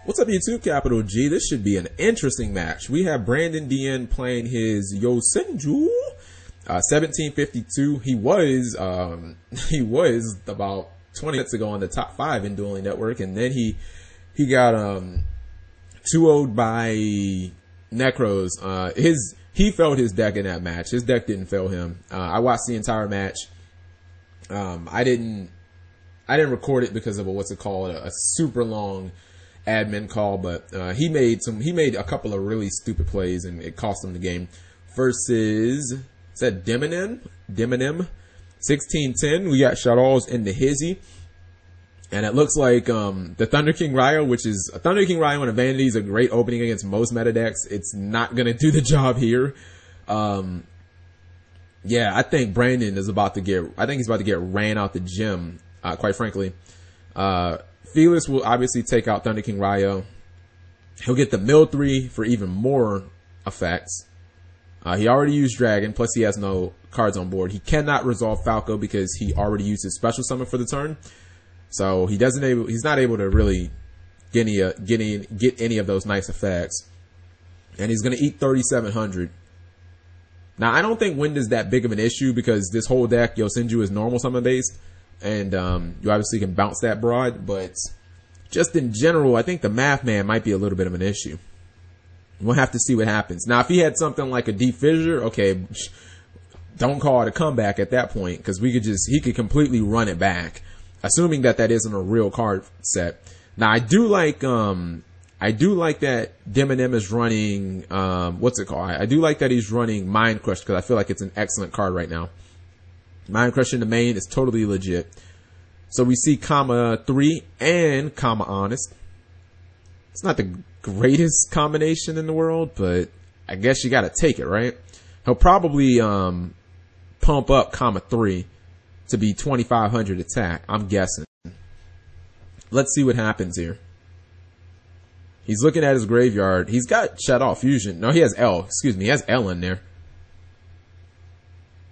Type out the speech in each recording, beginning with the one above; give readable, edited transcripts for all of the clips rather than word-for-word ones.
What's up, YouTube? Capital G. This should be an interesting match. We have Brandon DN playing his Yosenju. 1752. He was about 20 minutes ago on the top 5 in Dueling Network, and then he got 2-0'd by Necros. He failed his deck in that match. His deck didn't fail him. I watched the entire match. I didn't record it because of a super long admin call, but he made a couple of really stupid plays and it cost him the game. Versus, is that Dp-Ygo? 1610. We got Shaddolls in the hizzy. And it looks like the Thunder King Ryo, which is a Thunder King Ryo and a Vanity, is a great opening against most meta decks. It's not gonna do the job here. Yeah, I think Brandon is about to get ran out the gym, quite frankly. Felix will obviously take out Thunder King Ryo. He'll get the mill 3 for even more effects. He already used Dragon, plus he has no cards on board. He cannot resolve Falco because he already used his special summon for the turn. So he's not able to really get any of those nice effects. And he's going to eat 3,700. Now, I don't think wind is that big of an issue because this whole deck, Yosenju, is normal summon based. And you obviously can bounce that broad, but just in general, I think the math man might be a little bit of an issue. We'll have to see what happens. Now, if he had something like a Deep Fissure, okay, don't call it a comeback at that point because he could completely run it back, assuming that isn't a real card set. Now, I do like that Dp-Ygo is running, what's it called? I do like that he's running Mind Crush because I feel like it's an excellent card right now. Mind Crush in the main is totally legit. So we see comma 3 and comma honest. It's not the greatest combination in the world, but I guess you gotta take it, right? He'll probably pump up comma 3 to be 2,500 attack, I'm guessing. Let's see what happens here. He's looking at his graveyard. He's got Shaddoll Fusion. No, he has L. Excuse me, he has L in there.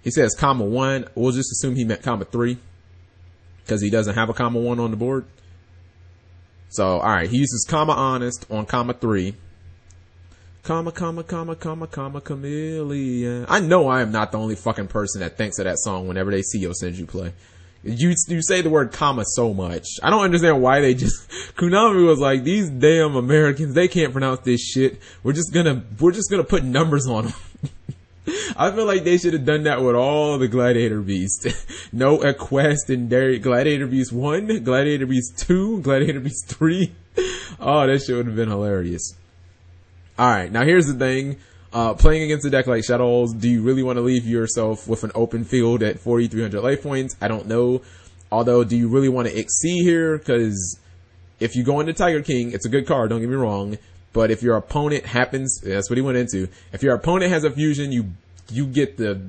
He says comma 1. We'll just assume he meant comma 3 because he doesn't have a comma 1 on the board. So, all right, he uses comma honest on comma 3. Comma, chameleon. I know I am not the only fucking person that thinks of that song whenever they see Yosenju play. You say the word comma so much. I don't understand why they just, Konami was like, these damn Americans, they can't pronounce this shit. We're just gonna put numbers on them. I feel like they should have done that with all the Gladiator Beasts. No Quest and Gladiator Beast 1, Gladiator Beast 2, Gladiator Beast 3. Oh, that shit would have been hilarious. Alright, now here's the thing. Playing against a deck like Shaddolls, do you really want to leave yourself with an open field at 4,300 life points? I don't know. Although, do you really want to XC here? Because if you go into Tiger King, it's a good card, don't get me wrong. But if your opponent happens, that's what he went into. If your opponent has a fusion, you get the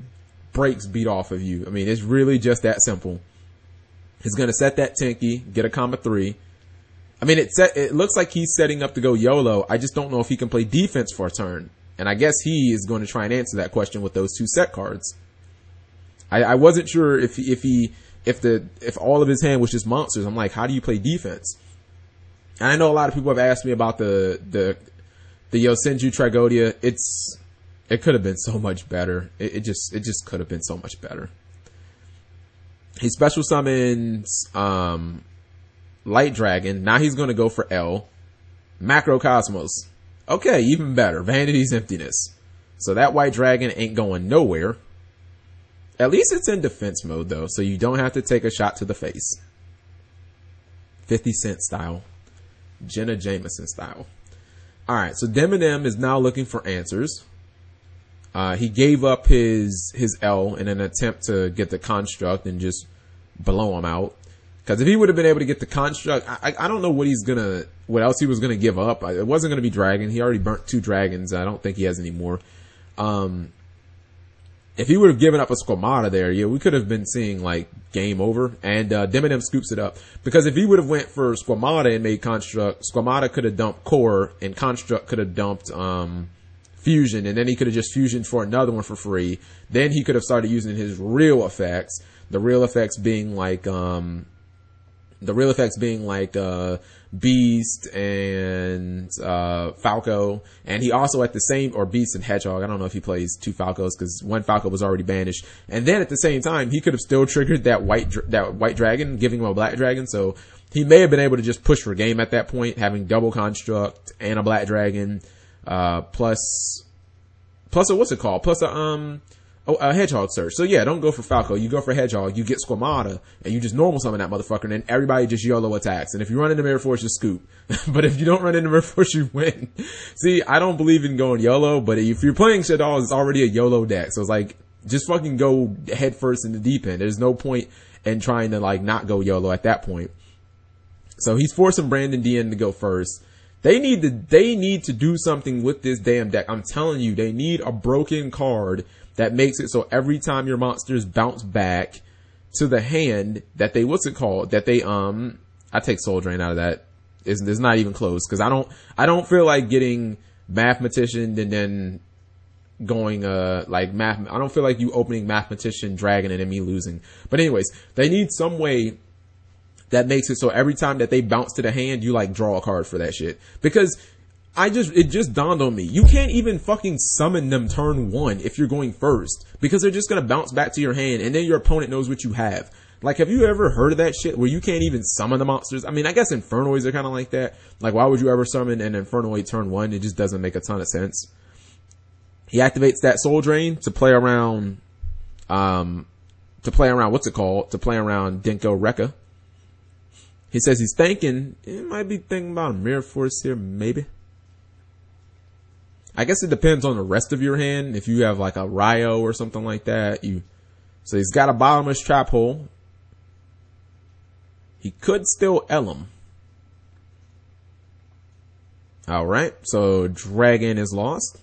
brakes beat off of you. I mean, it's really just that simple. He's going to set that Tinky, get a comma 3. I mean, it looks like he's setting up to go YOLO. I just don't know if he can play defense for a turn. And I guess he is going to try and answer that question with those 2 set cards. I wasn't sure if all of his hand was just monsters. I'm like, how do you play defense? And I know a lot of people have asked me about the Yosenju Tragodia. It could have been so much better. It just could have been so much better. He special summons Light Dragon. Now he's going to go for L. Macrocosmos. Okay, even better. Vanity's Emptiness. So that White Dragon ain't going nowhere. At least it's in defense mode though, so you don't have to take a shot to the face. 50 Cent style. Jenna Jameson style. Alright, so Dp-Ygo is now looking for answers. He gave up his L in an attempt to get the construct and just blow him out. Because if he would have been able to get the construct, I don't know what else he was gonna give up. It wasn't gonna be dragon. He already burnt 2 dragons. I don't think he has any more. If he would have given up a Squamata there, yeah, we could have been seeing like game over. And Dp-Ygo scoops it up because if he would have went for Squamata and made construct, Squamata could have dumped core and construct could have dumped fusion, and then he could have just fusioned for another one for free. Then he could have started using his real effects. The real effects being like Beast and Falco, and he also at the same, or Beast and Hedgehog, I don't know if he plays 2 Falcos because 1 Falco was already banished, and then at the same time he could have still triggered that white dragon, giving him a black dragon, so he may have been able to just push for game at that point, having double construct and a black dragon, plus a what's it called, plus a Hedgehog search. So yeah, don't go for Falco. You go for Hedgehog. You get Squamata, and you just normal summon that motherfucker, and then everybody just YOLO attacks. And if you run into Mirror Force, just scoop. But if you don't run into Mirror Force, you win. See, I don't believe in going YOLO, but if you're playing Shaddolls, it's already a YOLO deck. So it's like, just fucking go head first in the deep end. There's no point in trying to like not go YOLO at that point. So he's forcing Brandon DN to go first. They need to do something with this damn deck. I'm telling you, they need a broken card that makes it so every time your monsters bounce back to the hand that they, I take Soul Drain out of that. It's not even close, because I don't feel like getting Mathematician and then going, I don't feel like you opening Mathematician, Dragon, and then me losing. But anyways, they need some way that makes it so every time that they bounce to the hand, you like draw a card for that shit. Because it just dawned on me. You can't even fucking summon them turn 1 if you're going first, because they're just gonna bounce back to your hand and then your opponent knows what you have. Like, have you ever heard of that shit where you can't even summon the monsters? I mean, I guess Infernoids are kind of like that. Like, why would you ever summon an Infernoid turn 1? It just doesn't make a ton of sense. He activates that Soul Drain to play around, what's it called? To play around Denko Rekka. He says he's thinking, he might be thinking about a Mirror Force here, maybe. I guess it depends on the rest of your hand. If you have like a Ryo or something like that, so he's got a bottomless trap hole. He could still L him. Alright, so Dragon is lost.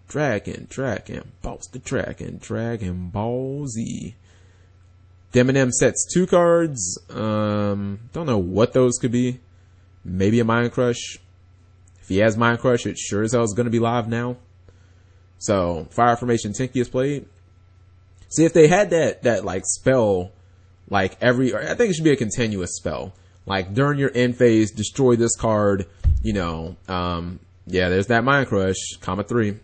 Dragon, boss the Dragon Ball Z. Deminem sets 2 cards. Don't know what those could be. Maybe a Mind Crush. If he has Mind Crush, it sure as hell is going to be live now. So, Fire Formation Tinky is played. See, if they had that like spell, like I think it should be a continuous spell. Like, during your end phase, destroy this card, yeah, there's that Mind Crush, comma 3.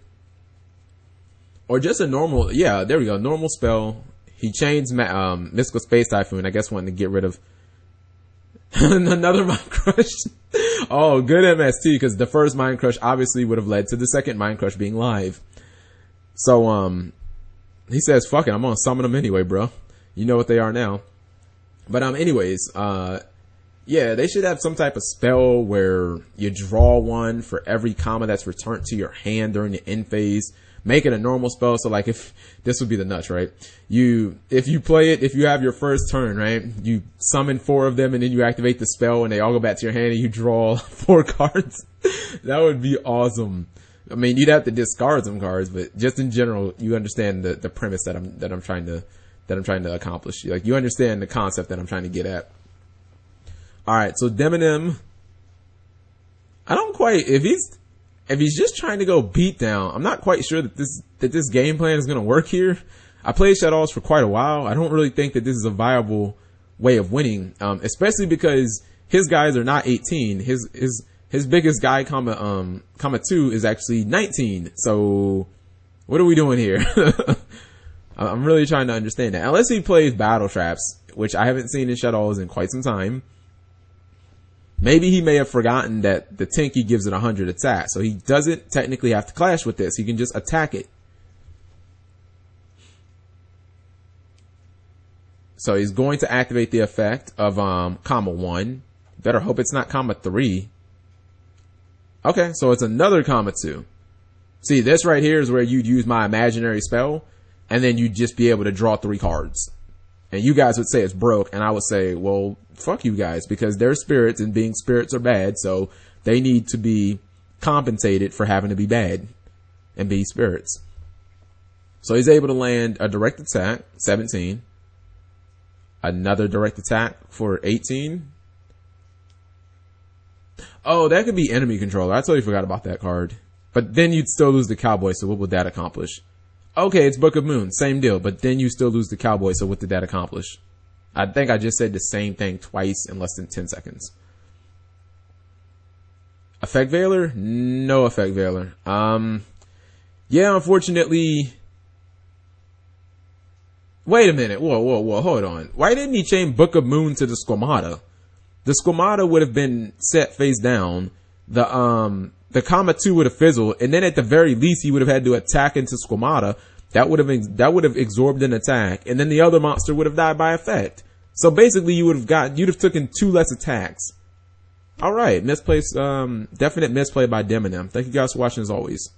Or just a normal, yeah, there we go, normal spell. He chains Mystical Space Typhoon, I guess wanting to get rid of another Mind Crush. Oh, good MST, because the first Mind Crush obviously would have led to the second Mind Crush being live. So, he says, fuck it, I'm gonna summon them anyway, bro. You know what they are now. But, anyways, yeah, they should have some type of spell where you draw 1 for every comma that's returned to your hand during the end phase. Make it a normal spell. So like, if this would be the nuts, right? If you play it, if you have your first turn, right? You summon 4 of them and then you activate the spell and they all go back to your hand and you draw 4 cards. That would be awesome. I mean, you'd have to discard some cards, but just in general, you understand the premise that I'm trying to accomplish. Like, you understand the concept that I'm trying to get at. Alright, so Deminem, I don't quite, if he's just trying to go beat down, I'm not quite sure that this game plan is going to work here. I played Shaddolls for quite a while. I don't really think that this is a viable way of winning, especially because his guys are not 18. His biggest guy, comma 2 is actually 19. So what are we doing here? I'm really trying to understand that. Unless he plays Battle Traps, which I haven't seen in Shaddolls in quite some time. Maybe he may have forgotten that the Tinky gives it 100 attack, so he doesn't technically have to clash with this. He can just attack it. So he's going to activate the effect of comma 1. Better hope it's not comma 3. Okay, so it's another comma 2. See, this right here is where you'd use my imaginary spell, and then you'd just be able to draw 3 cards. And you guys would say it's broke, and I would say, well, fuck you guys, because they're spirits, and being spirits are bad, so they need to be compensated for having to be bad and be spirits. So he's able to land a direct attack, 17. Another direct attack for 18. Oh, that could be enemy controller. I totally forgot about that card. But then you'd still lose the cowboy, so what would that accomplish? Okay, it's Book of Moon, same deal, but then you still lose the cowboy, so what did that accomplish? I think I just said the same thing twice in less than 10 seconds. Effect Veiler? No Effect Veiler. Yeah, unfortunately. Wait a minute. Whoa, hold on. Why didn't he chain Book of Moon to the Squamata? The Squamata would have been set face down. The Kama 2 would have fizzled, and then at the very least he would have had to attack into Squamata. That would have absorbed an attack, and then the other monster would have died by effect. So basically you'd have taken 2 less attacks. Alright, misplays, definite misplay by Deminem. Thank you guys for watching as always.